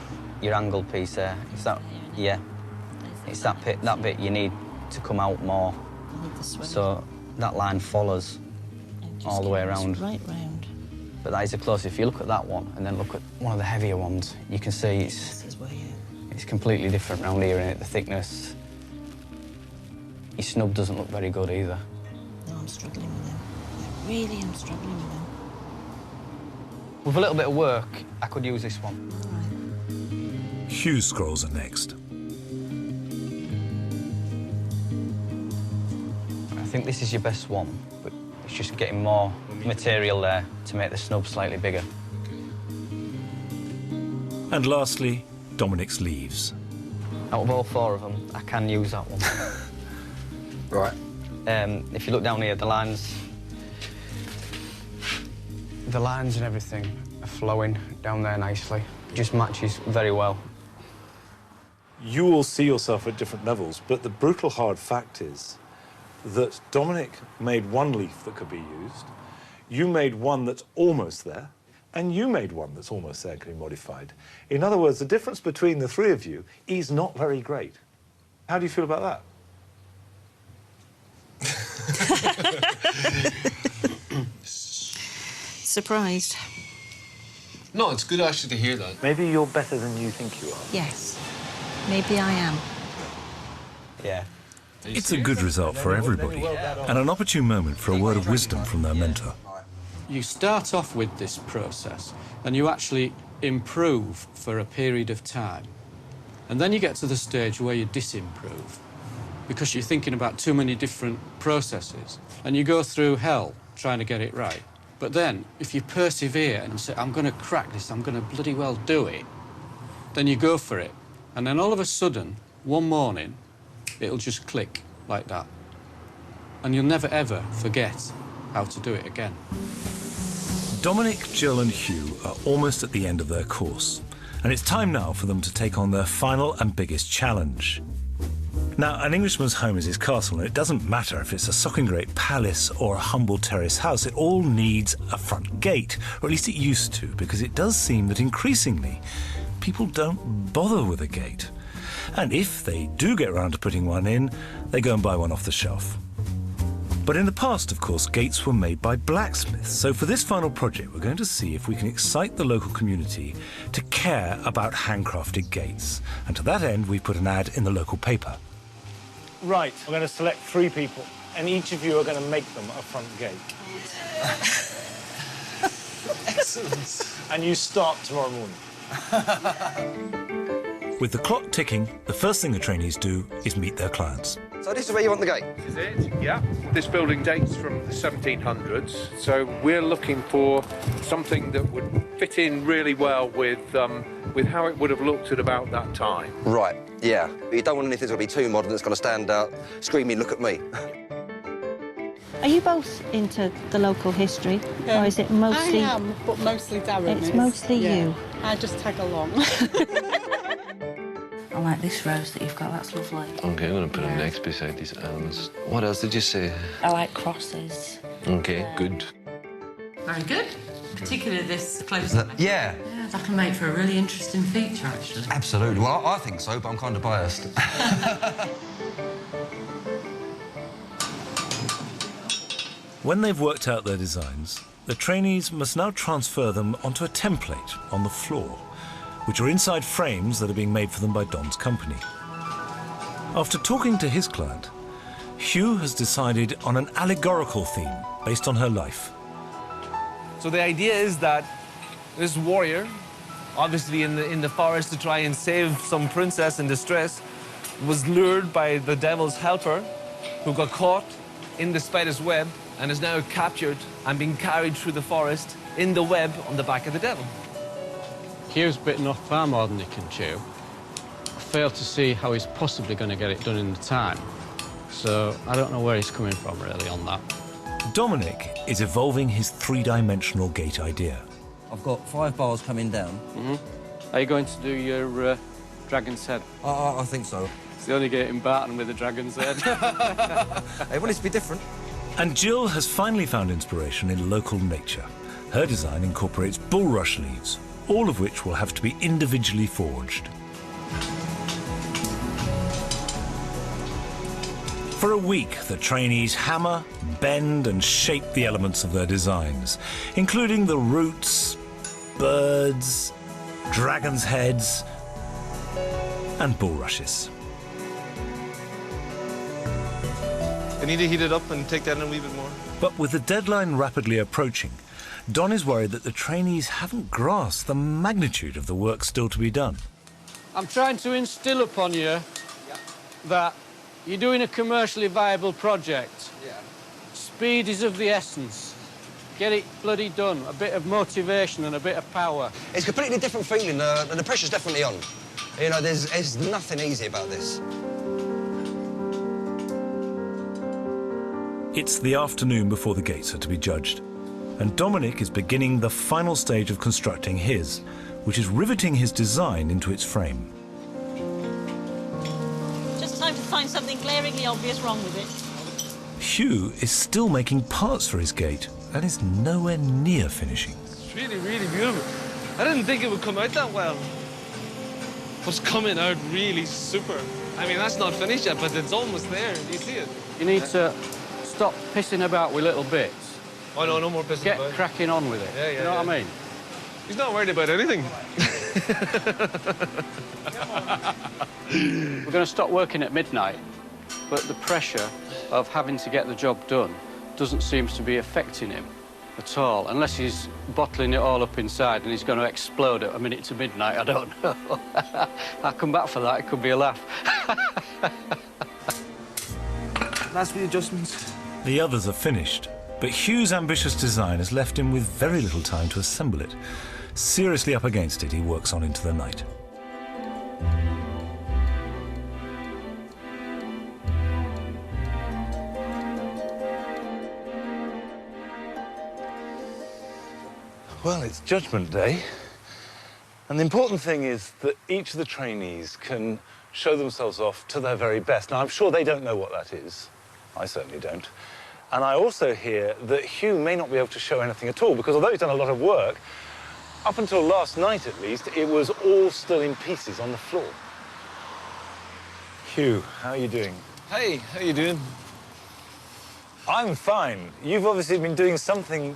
angle piece there. It's that, yeah. It's that bit you need to come out more. So that line follows all the way around. Right round. But that is a close. If you look at that one and then look at one of the heavier ones, you can see it's completely different round here in it, the thickness. Your snub doesn't look very good either. No, I'm struggling with them. I really am struggling with them. With a little bit of work, I could use this one. Hugh's scrolls are next. I think this is your best one, but it's just getting more material there to make the snub slightly bigger. And lastly, Dominic's leaves. Out of all four of them, I can use that one. Right. If you look down here, the lines and everything are flowing down there nicely. It just matches very well. You will see yourself at different levels, but the brutal hard fact is that Dominic made one leaf that could be used, you made one that's almost there, and you made one that's almost there, can be modified. In other words, the difference between the three of you is not very great. How do you feel about that? Surprised. No, it's good actually to hear that. Maybe you're better than you think you are. Yes. Maybe I am. Yeah. It's a good result for everybody, and an opportune moment for a word of wisdom from their mentor. You start off with this process, and you actually improve for a period of time. And then you get to the stage where you disimprove, because you're thinking about too many different processes, and you go through hell trying to get it right. But then, if you persevere and say, I'm going to crack this, I'm going to bloody well do it, then you go for it. And then all of a sudden, one morning, it'll just click like that. And you'll never, ever forget how to do it again. Dominic, Jill and Hugh are almost at the end of their course, and it's time now for them to take on their final and biggest challenge. Now, an Englishman's home is his castle, and it doesn't matter if it's a sock-and-grate palace or a humble terrace house. It all needs a front gate, or at least it used to, because it does seem that increasingly people don't bother with a gate. And if they do get round to putting one in, they go and buy one off the shelf. But in the past, of course, gates were made by blacksmiths. So for this final project, we're going to see if we can excite the local community to care about handcrafted gates. And to that end, we put an ad in the local paper. Right, we're going to select 3 people, and each of you are going to make them a front gate. Excellent. And you start tomorrow morning. With the clock ticking, the first thing the trainees do is meet their clients. So this is where you want the gate? This is it, yeah. This building dates from the 1700s, so we're looking for something that would fit in really well with how it would have looked at about that time. Right, yeah. But you don't want anything that's going to be too modern that's going to stand out, screaming, look at me. Are you both into the local history, or is it mostly... I am, but mostly Darren It's is. mostly you. I just tag along. I like this rose that you've got, that's lovely. Okay, I'm going to put it next beside these elms. What else did you say? I like crosses. Okay, good. Very good. Particularly this close. Yeah. Yeah, that can make for a really interesting feature, actually. Absolutely. Well, I think so, but I'm kind of biased. When they've worked out their designs, the trainees must now transfer them onto a template on the floor, which are inside frames that are being made for them by Don's company. After talking to his client, Hugh has decided on an allegorical theme based on her life. So the idea is that this warrior, obviously in the forest to try and save some princess in distress, was lured by the devil's helper, who got caught in the spider's web and is now captured and being carried through the forest in the web on the back of the devil. Hugh's bitten off far more than he can chew. I fail to see how he's possibly going to get it done in the time. So I don't know where he's coming from, really, on that. Dominic is evolving his three-dimensional gate idea. I've got 5 bars coming down. Are you going to do your dragon's head? I think so. It's the only gate in Barton with a dragon's head. Hey, well, it's to be different. And Jill has finally found inspiration in local nature. Her design incorporates bulrush leaves, all of which will have to be individually forged. For a week, the trainees hammer, bend and shape the elements of their designs, including the roots, birds, dragons' heads and bulrushes. I need to heat it up and take that in a wee bit more. But with the deadline rapidly approaching, Don is worried that the trainees haven't grasped the magnitude of the work still to be done. I'm trying to instill upon you that you're doing a commercially viable project. Speed is of the essence. Get it bloody done. A bit of motivation and a bit of power. It's a completely different feeling. The pressure's definitely on. You know, there's nothing easy about this. It's the afternoon before the gates are to be judged, and Dominic is beginning the final stage of constructing his, which is riveting his design into its frame. Just time to find something glaringly obvious wrong with it. Hugh is still making parts for his gate and is nowhere near finishing. It's really, really beautiful. I didn't think it would come out that well. But it's coming out really super. I mean, that's not finished yet, but it's almost there. Do you see it? You need to stop pissing about with little bits. Oh, no, no more pissing Get about. cracking on with it. Yeah, yeah, you know yeah. what I mean? He's not worried about anything. We're going to stop working at midnight, but the pressure of having to get the job done doesn't seem to be affecting him at all, unless he's bottling it all up inside and he's going to explode at a minute to midnight. I don't know. I'll come back for that. It could be a laugh. That's the adjustments. The others are finished, but Hugh's ambitious design has left him with very little time to assemble it. Seriously up against it, he works on into the night. Well, it's Judgment Day, and the important thing is that each of the trainees can show themselves off to their very best. Now, I'm sure they don't know what that is. I certainly don't. And I also hear that Hugh may not be able to show anything at all, because although he's done a lot of work, up until last night at least, it was all still in pieces on the floor. Hugh, how are you doing? Hey, how you doing? I'm fine. You've obviously been doing something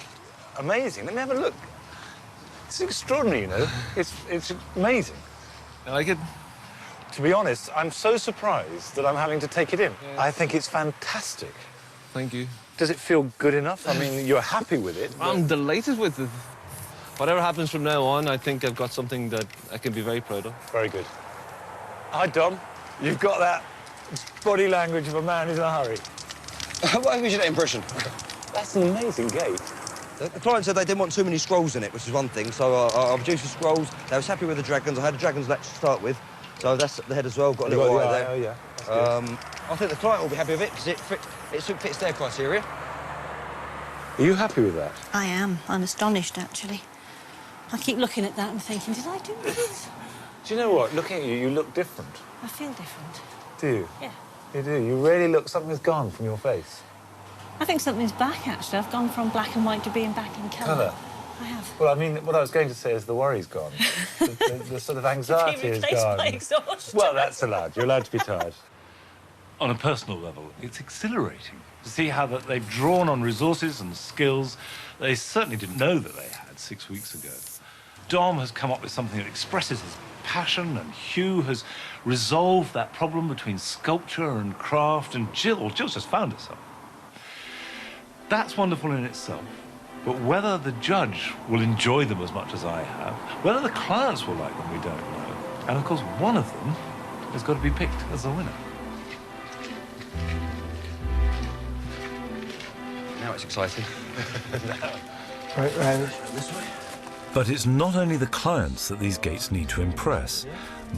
amazing. Let me have a look. It's extraordinary, you know. It's amazing. I like it. To be honest, I'm so surprised that I'm having to take it in. Yeah. I think it's fantastic. Thank you. Does it feel good enough? I mean, you're happy with it. I'm delighted with it. Whatever happens from now on, I think I've got something that I can be very proud of. Very good. Hi, Dom. You've got that body language of a man who's in a hurry. Why gives you that impression? That's an amazing gate. The client said they didn't want too many scrolls in it, which is one thing, so I reduced the scrolls. They was happy with the dragons. I had a dragon's latch to start with, so that's the head as well. Got a little eye there. Oh, yeah. I think the client will be happy with it because it fits their criteria. Are you happy with that? I am. I'm astonished, actually. I keep looking at that and thinking, did I do this? Do you know what? Looking at you, you look different. I feel different. Do you? Yeah. You do. You really look... Something's gone from your face. I think something's back, actually. I've gone from black and white to being back in colour. I have. Well, I mean, what I was going to say is the worry's gone. the sort of anxiety is gone. By exhaustion. Well, that's allowed. You're allowed to be tired. On a personal level, it's exhilarating to see how that they've drawn on resources and skills they certainly didn't know that they had 6 weeks ago. Dom has come up with something that expresses his passion, and Hugh has resolved that problem between sculpture and craft, and Jill's just found herself. That's wonderful in itself. But whether the judge will enjoy them as much as I have, whether the clients will like them, we don't know. And, of course, one of them has got to be picked as the winner. Now it's exciting. Right round. But it's not only the clients that these gates need to impress.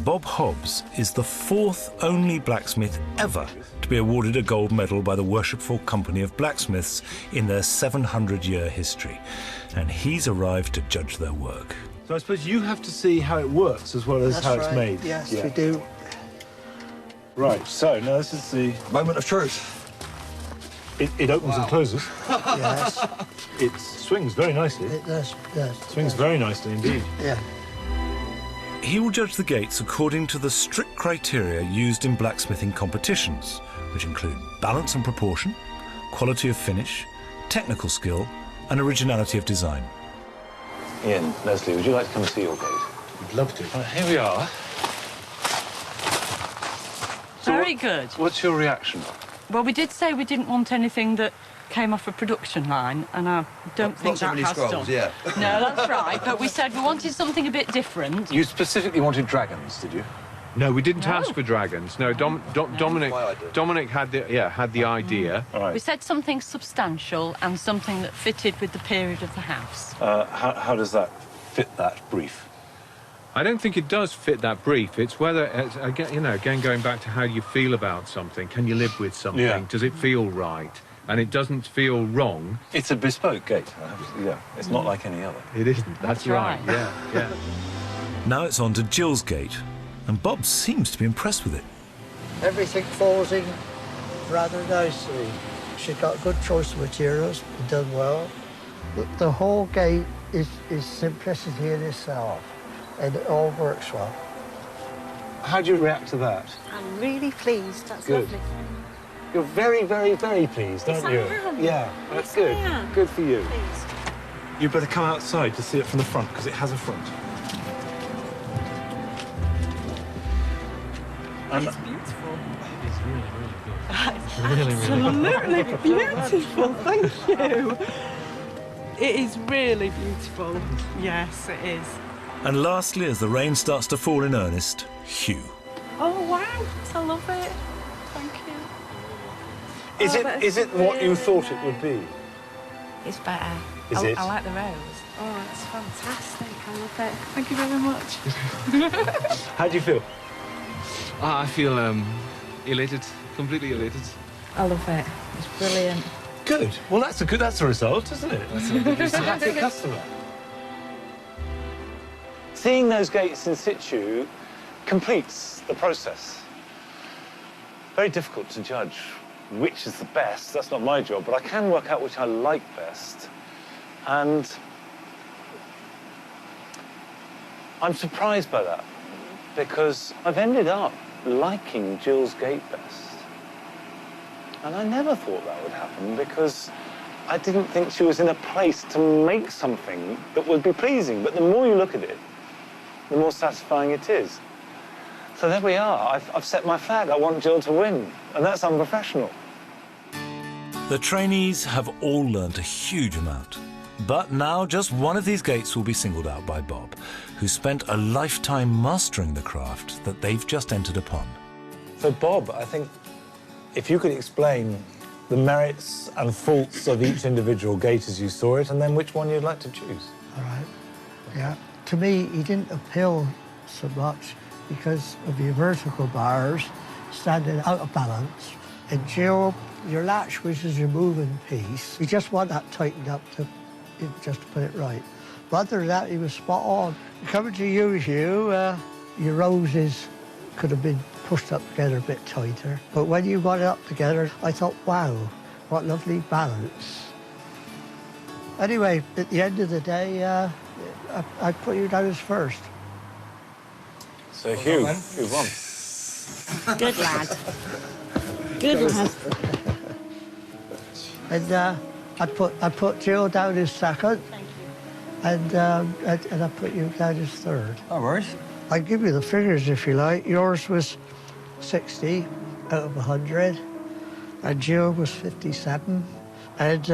Bob Hobbs is the 4th only blacksmith ever to be awarded a gold medal by the Worshipful Company of Blacksmiths in their 700-year history. And he's arrived to judge their work. So I suppose you have to see how it works as well as how it's made. Yes, we do. Right, so now this is the moment of truth. It opens and closes. Yes. It swings very nicely. It does. Swings very nicely indeed. Yeah. He will judge the gates according to the strict criteria used in blacksmithing competitions, which include balance and proportion, quality of finish, technical skill, and originality of design. Ian, Leslie, would you like to come see your gate? We'd love to. Here we are. Very good. What's your reaction? Well, we did say we didn't want anything that came off a production line, and I don't think that has done. Yeah. No, that's right. But we said we wanted something a bit different. You specifically wanted dragons, did you? No, we didn't ask for dragons. No, Dominic had the idea. We said something substantial and something that fitted with the period of the house. How does that fit that brief? I don't think it does fit that brief. It's whether, again, going back to how you feel about something. Can you live with something? Yeah. Does it feel right? And it doesn't feel wrong. It's a bespoke gate. Yeah, it's not like any other. It isn't. That's right. Yeah. Now it's on to Jill's gate, and Bob seems to be impressed with it. Everything falls in rather nicely. She got a good choice of materials, done well. The whole gate is simplicity in itself, and it all works well. How do you react to that? I'm really pleased. That's Good. lovely. You're very, very, very pleased, aren't you? Yes, I am. Yeah, that's Yes, good. I am. Good for you. Pleased. You better come outside to see it from the front, because it has a front. And It's beautiful. it's really, really good. Absolutely beautiful. Thank you. It is really beautiful. Yes, it is. And lastly, as the rain starts to fall in earnest, Hugh. Oh wow! I love it. Thank you. Is it what you thought it would be? It's better. Is it? I like the rose. Oh, it's fantastic. I love it. Thank you very much. How do you feel? I feel elated, completely elated. I love it. It's brilliant. Good. Well, that's a result, isn't it? That's a happy customer. Seeing those gates in situ completes the process. Very difficult to judge which is the best. That's not my job, but I can work out which I like best. And I'm surprised by that, because I've ended up liking Jill's gate best. And I never thought that would happen, because I didn't think she was in a place to make something that would be pleasing. But the more you look at it, the more satisfying it is. So there we are. I've set my flag. I want Jill to win, and that's unprofessional. The trainees have all learnt a huge amount. But now just one of these gates will be singled out by Bob, who spent a lifetime mastering the craft that they've just entered upon. So, Bob, I think if you could explain the merits and faults of each individual gate as you saw it, and then which one you'd like to choose. All right. Yeah. To me, he didn't appeal so much because of your vertical bars standing out of balance. And Jill, your latch, which is your moving piece, you just want that tightened up just to put it right. But other than that, he was spot on. Coming to you, Hugh, your roses could have been pushed up together a bit tighter. But when you got it up together, I thought, wow, what lovely balance. Anyway, at the end of the day, I put you down as first. So Hugh won. Good lad. Good lad. And I put Jill down as second. Thank you. And I put you down as third. No worries. I give you the figures if you like. Yours was 60 out of 100, and Jill was 57, and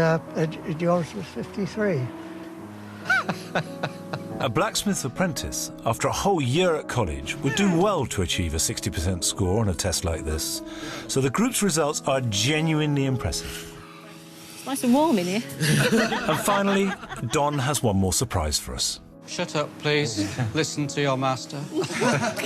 yours was 53. A blacksmith's apprentice, after a whole year at college, would do well to achieve a 60% score on a test like this. So the group's results are genuinely impressive. Nice and warm in here. And finally, Don has one more surprise for us. Shut up, please. Listen to your master.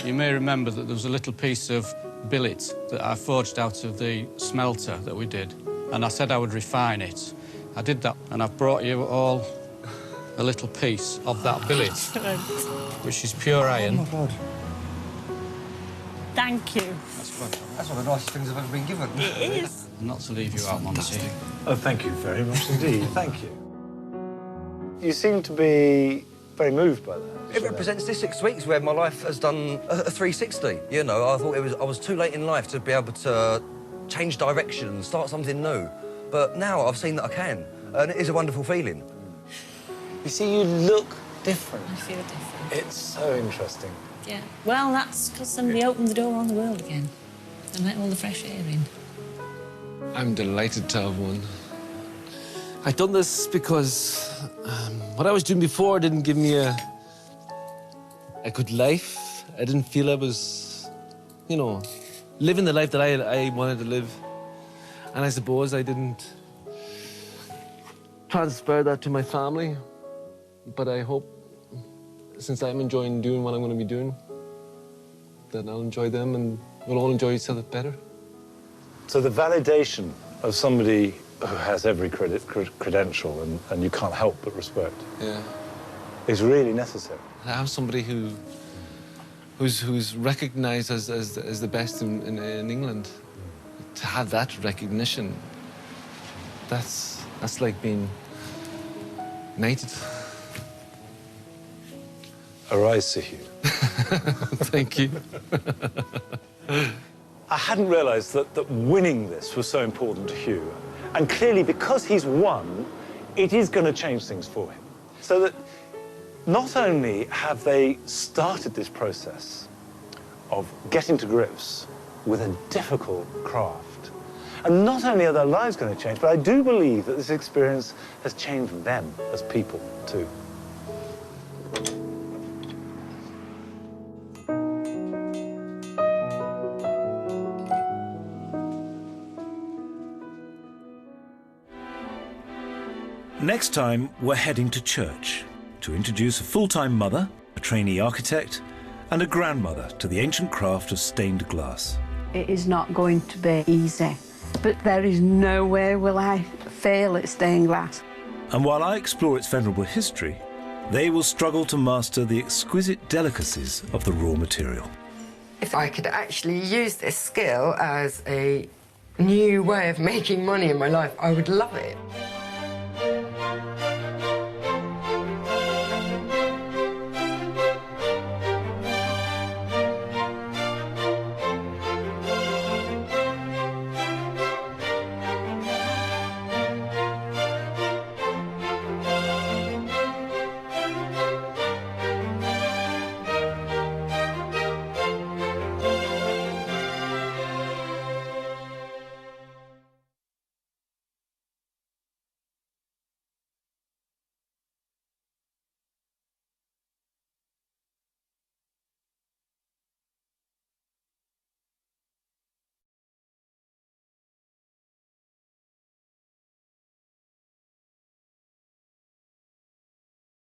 You may remember that there was a little piece of billet that I forged out of the smelter that we did, and I said I would refine it. I did that, and I've brought you all a little piece of that billet, which is pure iron. Oh, my God. Thank you. That's good. That's one of the nicest things I've ever been given. It is. Not to leave you out, Monty. Oh, thank you very much indeed. Thank you. You seem to be very moved by that. It represents this 6 weeks where my life has done a 360. You know, I thought I was too late in life to be able to change direction and start something new. But now I've seen that I can, and it is a wonderful feeling. You see, you look different. I feel different. It's so interesting. Yeah. Well, that's because somebody opened the door on the world again and let all the fresh air in. I'm delighted to have one. I've done this because what I was doing before didn't give me a good life. I didn't feel I was, you know, living the life that I wanted to live. And I suppose I didn't transfer that to my family. But I hope, since I'm enjoying doing what I'm going to be doing, that I'll enjoy them and we'll all enjoy each other better. So the validation of somebody who has every credential and you can't help but respect is really necessary. I have somebody who's recognised as the best in England. To have that recognition, that's like being knighted. Arise, Sir Hugh. Thank you. I hadn't realised that winning this was so important to Hugh. And clearly, because he's won, it is going to change things for him. So that not only have they started this process of getting to grips with a difficult craft, and not only are their lives going to change, but I do believe that this experience has changed them as people, too. Next time, we're heading to church to introduce a full-time mother, a trainee architect, and a grandmother to the ancient craft of stained glass. It is not going to be easy, but there is no way will I fail at stained glass. And while I explore its venerable history, they will struggle to master the exquisite delicacies of the raw material. If I could actually use this skill as a new way of making money in my life, I would love it.